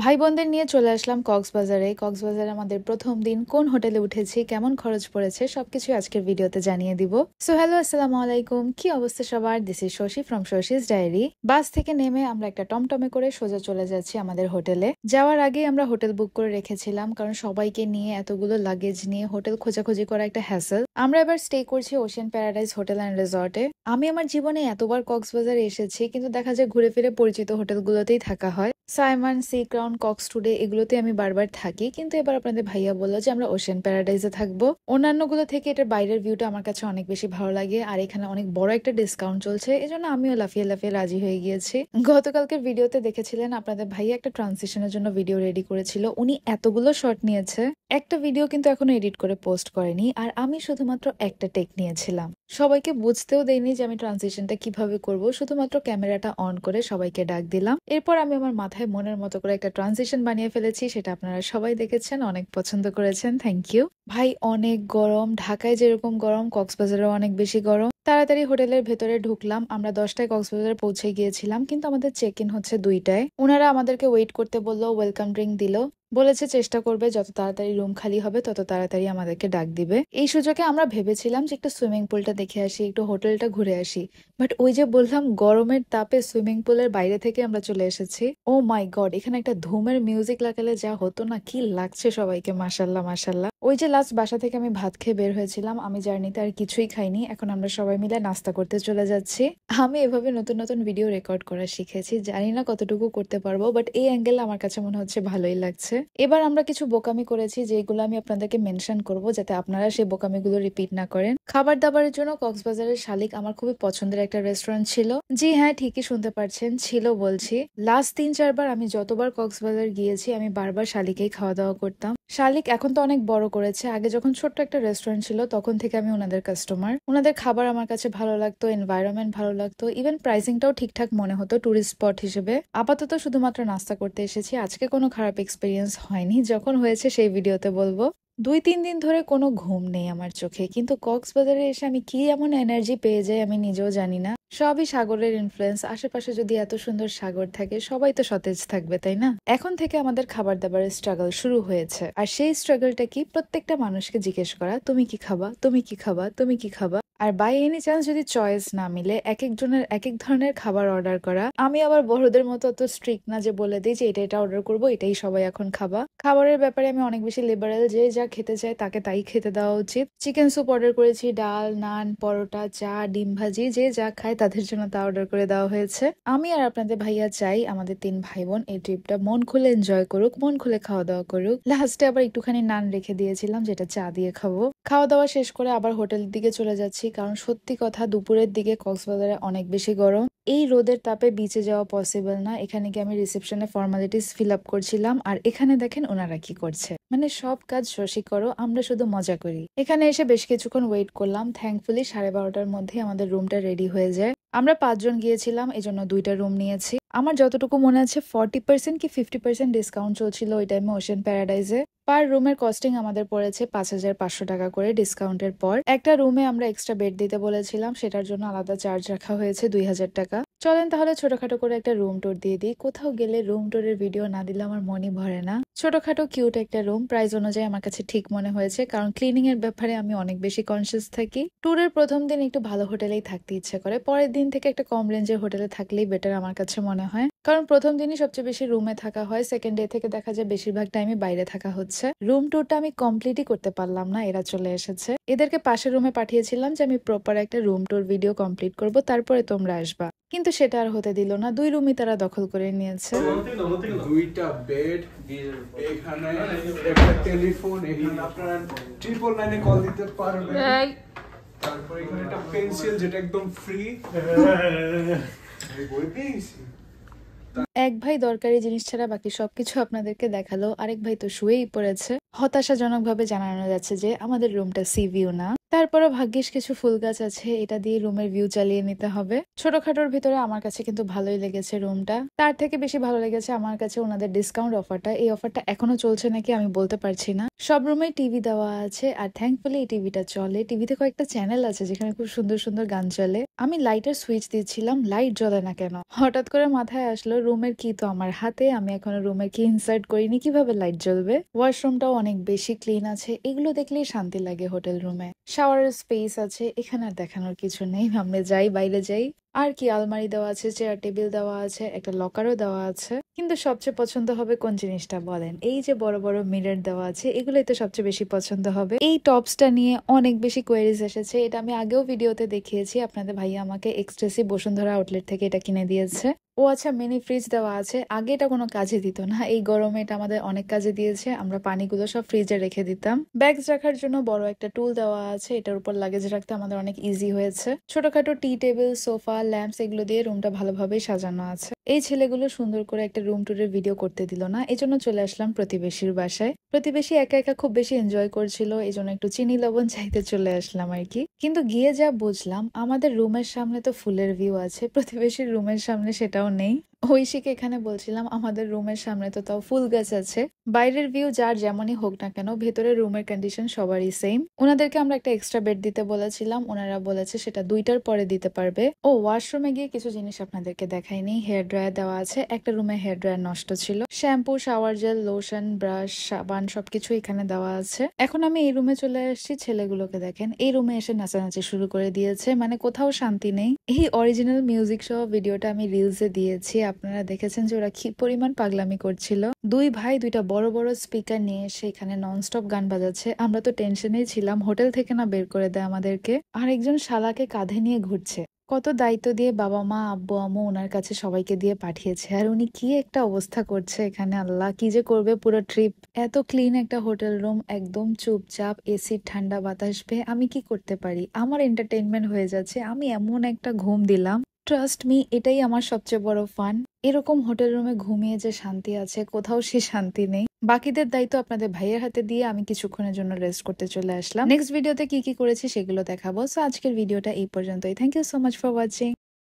ভাই বোনদের নিয়ে চলে আসলাম কক্সবাজারে। কক্সবাজারে আমাদের প্রথম দিন, কোন হোটেলে উঠেছি, কেমন খরচ পড়েছে সবকিছু আজকের ভিডিওতে জানিয়ে দিব। সো হ্যালো, আসসালামু আলাইকুম, কি অবস্থা সবার? This is Shashi from Shashi's diary. Bus থেকে নেমে আমরা একটা টমটমে করে সোজা চলে যাচ্ছি আমাদের হোটেলে। যাওয়ার আগেই আমরা হোটেল বুক করে রেখেছিলাম, কারণ সবাইকে নিয়ে এতগুলো লাগেজ নিয়ে হোটেল খোঁজাখুঁজি করা একটা হ্যাসেল। আমরা এবার স্টে করছি ওশিয়ান প্যারাডাইস হোটেল অ্যান্ড রিসর্টে। আমি আমার জীবনে এতবার কক্সবাজারে এসেছি, কিন্তু দেখা যায় ঘুরে ফিরে পরিচিত হোটেলগুলোতেই থাকা হয়। Simon, Sea Crown, Cox Today এগুলোতে আমি বারবার থাকি, কিন্তু এবার আপনাদের ভাইয়া বললো যে আমরা ওশিয়ান প্যারাডাইজে থাকবো। অন্যান্যগুলো থেকে এটার বাইরের ভিউটা আমার কাছে অনেক বেশি ভালো লাগে, আর এখানে অনেক বড় একটা ডিসকাউন্ট চলছে, এজন্য আমিও লাফিয়ে লাফিয়ে রাজি হয়ে গিয়েছি। গতকালকের ভিডিওতে দেখেছিলেন আপনাদের ভাইয়া একটা ট্রানজিশনের জন্য ভিডিও রেডি করেছিল। উনি এতগুলো শট নিয়েছে, একটা ভিডিও কিন্তু এখনো এডিট করে পোস্ট করেনি, আর আমি শুধুমাত্র একটা টেক নিয়েছিলাম। সবাইকে বুঝতেও দেইনি যে আমি ট্রানজিশনটা কিভাবে করব, শুধুমাত্র ক্যামেরাটা অন করে সবাইকে ডাক দিলাম। এরপর আমি আমার মাথায় মনের মতো করে একটা ট্রানজিশন বানিয়ে ফেলেছি, সেটা আপনারা সবাই দেখেছেন, অনেক পছন্দ করেছেন, থ্যাংক ইউ। ভাই অনেক গরম, ঢাকায় যেরকম গরম কক্সবাজারেও অনেক বেশি গরম। তাড়াতাড়ি হোটেলের ভেতরে ঢুকলাম। আমরা 10টায় কক্সবাজারে পৌঁছে গিয়েছিলাম, কিন্তু আমাদের চেক ইন হচ্ছে 2টায়। ওনারা আমাদেরকে ওয়েট করতে বললো, ওয়েলকাম ড্রিঙ্ক দিল, বলেছে চেষ্টা করবে যত তাড়াতাড়ি রুম খালি হবে তত তাড়াতাড়ি আমাদেরকে ডাক দিবে। এই সুযোগে আমরা ভেবেছিলাম যে একটু সুইমিং পুলটা দেখে আসি, একটু হোটেলটা ঘুরে আসি, বাট ওই যে বললাম গরমের তাপে সুইমিং পুলের বাইরে থেকে আমরা চলে এসেছি। ও মাই গড, এখানে একটা ধুমের মিউজিক লাগালে যা হতো না, কি লাগছে সবাইকে, মাশাল্লাহ মাশাল্লাহ। ওই যে লাস্ট বাসা থেকে আমি ভাত খেয়ে বের হয়েছিলাম, আমি জার্নিতে আর কিছুই খাইনি। এখন আমরা সবাই মিলে নাস্তা করতে চলে যাচ্ছি। আমি এভাবে নতুন নতুন ভিডিও রেকর্ড করা শিখেছি, জানি না কতটুকু করতে পারবো, বাট এই অ্যাঙ্গেল আমার কাছে মনে হচ্ছে ভালোই লাগছে। এবার আমরা কিছু বোকামি করেছি, যেগুলো আমি আপনাদেরকে মেনশন করব, যাতে আপনারা সেই বোকামিগুলো রিপিট না করেন। খাবার দাবারের জন্য কক্সবাজারের শালিক আমার খুবই পছন্দের একটা রেস্টুরেন্ট ছিল। জি হ্যাঁ, ঠিকই শুনতে পারছেন, ছিল বলছি। লাস্ট 3-4 বার আমি যতবার কক্সবাজার গিয়েছি আমি বারবার শালিকেই খাওয়া দাওয়া করতাম। শালিক এখন তো অনেক বড় করেছে, আগে যখন ছোট্ট একটা রেস্টুরেন্ট ছিল তখন থেকে আমি ওনাদের কাস্টমার। ওনাদের খাবার আমার কাছে ভালো লাগতো, এনভায়রনমেন্ট ভালো লাগতো, ইভেন প্রাইসিংটাও ঠিকঠাক মনে হতো টুরিস্ট স্পট হিসেবে। আপাতত শুধুমাত্র নাস্তা করতে এসেছি, আজকে কোনো খারাপ এক্সপিরিয়েন্স হয়নি, যখন হয়েছে সেই ভিডিওতে বলবো। 2-3 দিন ধরে কোনো ঘুম নেই আমার চোখে, কিন্তু কক্সবাজারে এসে আমি কি এমন এনার্জি পেয়ে যাই আমি নিজেও জানি না। সবই সাগরের ইনফ্লুয়েন্স। আশেপাশে যদি এত সুন্দর সাগর থাকে, সবাই তো সতেজ থাকবে, তাই না? এখন থেকে আমাদের খাবার দাবারের স্ট্রাগল শুরু হয়েছে, আর সেই স্ট্রাগলটা কি, প্রত্যেকটা মানুষকে জিজ্ঞেস করা, তুমি কি খাবা, তুমি কি খাবা, তুমি কি খাবা। আর বাই এনি চান্স যদি চয়েস না মিলে এক একজনের এক এক ধরনের খাবার অর্ডার করা। আমি আবার বড়দের মতো অত স্ট্রিক্ট না যে বলে দিই যে এটা অর্ডার করবো, এটাই সবাই এখন খাবা। খাবারের ব্যাপারে আমি অনেক বেশি লিবারেল, যে যা খেতে চায় তাকে তাই খেতে দেওয়া উচিত। চিকেন স্যুপ অর্ডার করেছি, ডাল, নান, পরোটা, চা, ডিম ভাজি, যে যা খায় তাদের জন্য তা অর্ডার করে দেওয়া হয়েছে। আমি আর আপনাদের ভাইয়া চাই আমাদের 3 ভাই বোন এই ট্রিপটা মন খুলে এনজয় করুক, মন খুলে খাওয়া দাওয়া করুক। লাস্টে আবার একটুখানি নান রেখে দিয়েছিলাম, যেটা চা দিয়ে খাবো। খাওয়া দাওয়া শেষ করে আবার হোটেলের দিকে চলে যাচ্ছি, কারণ সত্যি কথা দুপুরের দিকে কক্সবাজারে অনেক বেশি গরম। এই রোদের তাপে বিচে যাওয়া পসিবল না। এখানে গিয়ে আমি রিসেপশনে ফর্মালিটিস ফিল আপ করছিলাম, আর এখানে দেখেন ওনারা কি করছে, মানে সব কাজ শশী করো, আমরা শুধু মজা করি। এখানে এসে বেশ কিছুক্ষণ ওয়েট করলাম, থ্যাঙ্কফুলি 12:30টার মধ্যে আমাদের রুমটা রেডি হয়ে যায়। আমরা 5 জন গিয়েছিলাম, এজন্য 2টা রুম নিয়েছি। আমার যতটুকু মনে আছে 40% কি 50% ডিসকাউন্ট চলছিল ওই টাইমে ওশিয়ান প্যারাডাইজে। পার রুমের কস্টিং আমাদের পড়েছে 5,500 টাকা করে ডিসকাউন্টের পর। একটা রুমে আমরা এক্সট্রা বেড দিতে বলেছিলাম, সেটার জন্য আলাদা চার্জ রাখা হয়েছে 2,000 টাকা। চলেন তাহলে ছোটখাটো করে একটা রুম ট্যুর দিয়ে দিই। কোথাও গেলে রুম ট্যুরের ভিডিও না দিলে আমার মনই ভরে না। ছোটখাটো কিউট একটা রুম, প্রাইস অনুযায়ী আমার কাছে ঠিক মনে হয়েছে, কারণ ক্লিনিং এর ব্যাপারে আমি অনেক বেশি কনসিয়াস থাকি। ট্যুরের প্রথম দিন একটু ভালো হোটেলেই থাকতে ইচ্ছে করে, পরের দিন থেকে একটা কম রেঞ্জের হোটেলে থাকলেই বেটার আমার কাছে মনে হয়, কারণ প্রথম দিনই সবচেয়ে বেশি রুমে থাকা হয়, সেকেন্ড ডে থেকে দেখা যায় বেশিরভাগ টাইমে বাইরে থাকা হচ্ছে। রুম ট্যুরটা আমি কমপ্লিটই করতে পারলাম না, এরা চলে এসেছে। এদেরকে পাশের রুমে পাঠিয়েছিলাম যে আমি প্রপার একটা রুম ট্যুর ভিডিও কমপ্লিট করব, তারপরে তোমরা আসবা, কিন্তু সেটা আর হতে দিল না। 2 রুমই তারা দখল করে নিয়েছে। 2টা বেড, এখানে একটা টেলিফোন, এখানে আপনারা 999 কল দিতে পারবেন। তারপর এখানে একটা পেন্সিল যেটা একদম ফ্রি। বই পেয়েছি। এক ভাই দরকারি জিনিস ছাড়া বাকি সবকিছু আপনাদেরকে দেখালো, আরেক ভাই তো শুয়েই পড়েছে। হতাশাজনক ভাবে জানানো যাচ্ছে যে আমাদের রুমটা সি ভিউ না। তারপরও ভাগ্যিস কিছু ফুল গাছ আছে, এটা দিয়ে রুমের ভিউ চালিয়ে নিতে হবে। ছোটখাটোর ভিতরে আমার কাছে কিন্তু ভালোই লেগেছে রুমটা। তার থেকে বেশি ভালো লেগেছে আমার কাছে ওনাদের ডিসকাউন্ট অফারটা। এই অফারটা এখনো চলছে নাকি আমি বলতে পারছি না। সব রুমে টিভি দেওয়া আছে, আর থ্যাঙ্কফুলি এই টিভিটা চলে। টিভিতে কয়েকটা চ্যানেল আছে যেখানে খুব সুন্দর সুন্দর গান চলে। আমি লাইটের সুইচ দিচ্ছিলাম, লাইট জ্বলে না কেন। হঠাৎ করে মাথায় আসলো রুমের কি তো আমার হাতে, আমি এখনো রুমের কি ইনসার্ট করিনি, কিভাবে লাইট জ্বলবে। ওয়াশরুমটাও অনেক বেশি ক্লিন আছে, এগুলো দেখলেই শান্তি লাগে হোটেল রুমে। শাওয়ারের স্পেস আছে, এখানে আর দেখানোর কিছু নেই। আমরা যাই, বাইরে যাই। আর কি, আলমারি দেওয়া আছে, চেয়ার টেবিল দেওয়া আছে, একটা লকারও দেওয়া আছে। কিন্তু সবচেয়ে পছন্দ হবে কোন জিনিসটা বলেন? এই যে বড় বড় মিরর দেওয়া আছে, এগুলোই তো সবচেয়ে বেশি পছন্দ হবে। এই টপসটা নিয়ে অনেক বেশি কোয়েরিজ এসেছে। এটা আমি আগেও ভিডিওতে দেখিয়েছি আপনাদের ভাইয়া আমাকে এক্সক্লুসিভ বসুন্ধরা আউটলেট থেকে এটা কিনে দিয়েছে। ও আচ্ছা, মিনি ফ্রিজ দেওয়া আছে। আগে এটা কোনো কাজে দিত না, এই গরমে এটা আমাদের অনেক কাজে দিয়েছে। আমরা পানিগুলো সব ফ্রিজে রেখে দিতাম। ব্যাগস রাখার জন্য বড় একটা টুল দেওয়া আছে, এটার উপর লাগেজ রাখতে আমাদের অনেক ইজি হয়েছে। ছোটখাটো টি টেবিল, সোফা, ল্যাম্পস, এগুলো দিয়ে রুমটা ভালোভাবেই সাজানো আছে। এই ছেলেগুলো সুন্দর করে একটা রুম ট্যুরের ভিডিও করতে দিল না, এই জন্য চলে আসলাম প্রতিবেশীর বাসায়। প্রতিবেশী একা একা খুব বেশি এনজয় করছিল, এই জন্য একটু চিনি লবণ চাইতে চলে আসলাম আর কি। কিন্তু গিয়ে যা বুঝলাম, আমাদের রুমের সামনে তো ফুলের ভিউ আছে, প্রতিবেশীর রুমের সামনে সেটাও নেই। ঐশীকে এখানে বলছিলাম আমাদের রুমের সামনে তো তাও ফুল গাছ আছে। বাইরের ভিউ যার যেমনই হোক না কেন, ভেতরের রুমের কন্ডিশন সবারই সেম। ওনাদেরকে আমরা একটা এক্সট্রা বেড দিতে বলেছিলাম, ওনারা বলেছে সেটা 2টার পরে দিতে পারবে। ও ওয়াশরুমে গিয়ে কিছু জিনিস আপনাদেরকে দেখাইনি। হেয়ার ড্রায়ার দেওয়া আছে, একটা রুমে হেয়ার ড্রায়ার নষ্ট ছিল। Shampoo, shower gel, lotion, brush, সাবান সবকিছু এখানে দেওয়া আছে। এখন আমি এই রুমে চলে আসছি। ছেলেগুলোকে দেখেন, এই রুমে এসে নাচানাচি শুরু করে দিয়েছে, মানে কোথাও শান্তি নেই। এই অরিজিনাল মিউজিক সহ ভিডিওটা আমি রিলসে দিয়েছি, আপনারা দেখেছেন যে ওরা কি পরিমাণ পাগলামি করছিল। দুই ভাই 2টা বড় বড় স্পিকার নিয়ে এসে এখানে ননস্টপ গান বাজাচ্ছে। আমরা তো টেনশনেই ছিলাম হোটেল থেকে না বের করে দেয় আমাদেরকে। আর একজন শালাকে কাঁধে নিয়ে ঘুরছে। কত দায়িত্ব দিয়ে বাবা মা আব্বু আম্মু ওনার কাছে সবাইকে দিয়ে পাঠিয়েছে, আর উনি কি একটা অবস্থা করছে এখানে। আল্লাহ, কি যে করবে পুরো ট্রিপ। এত ক্লিন একটা হোটেল রুম, একদম চুপচাপ, এসির ঠান্ডা বাতাস পেয়ে আমি কি করতে পারি? আমার এন্টারটেইনমেন্ট হয়ে যাচ্ছে, আমি এমন একটা ঘুম দিলাম। ট্রাস্ট মি, এটাই আমার সবচেয়ে বড় ফান। এরকম হোটেল রুমে ঘুমিয়ে যে শান্তি আছে, কোথাও সে শান্তি নেই। বাকিদের দায়িত্ব আপনাদের ভাইয়ের হাতে দিয়ে আমি কিছুক্ষণের জন্য রেস্ট করতে চলে আসলাম। নেক্সট ভিডিওতে কি কি করেছি সেগুলো দেখাবো। সো আজকের ভিডিওটা এই পর্যন্তই। Thank you so much for watching.